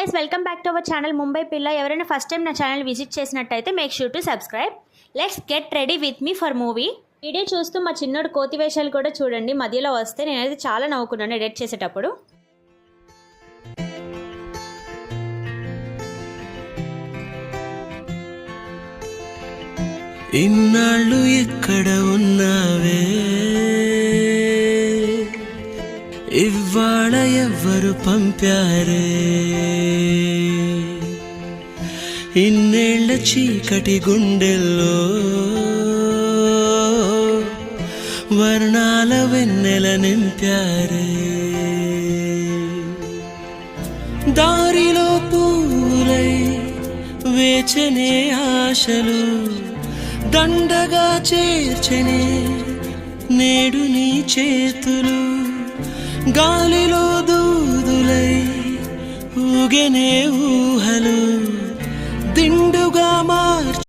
Guys, welcome back to our channel Mumbai పిల్ల. ఎవరైనా first time నా ఛానల్ విజిట్ చేసినట్టయితే make sure to subscribe. Let's get ready with me for movie. Video చూస్తూ మా చిన్నోడు కోతి వేషాలు కూడా చూడండి. మధ్యలో వస్తే నేనైతే చాలా నవ్వుకున్నాను ఎడిట్ చేసేటప్పుడు. ఇన్నాళ్ళు ఎక్కడ ఉన్నావే, ఇవాళ ఎవ్వరు పంపారే, ఇన్నేళ్ల చీకటి గుండెల్లో వర్ణాల వెన్నెల నింపారే, దారిలో పూలై వేచనే ఆశలు దండగా చేర్చనే నేడు నీ చేతులు, గాలిలో దూదులై ఊగెనే ఊహలు దిండుగా మా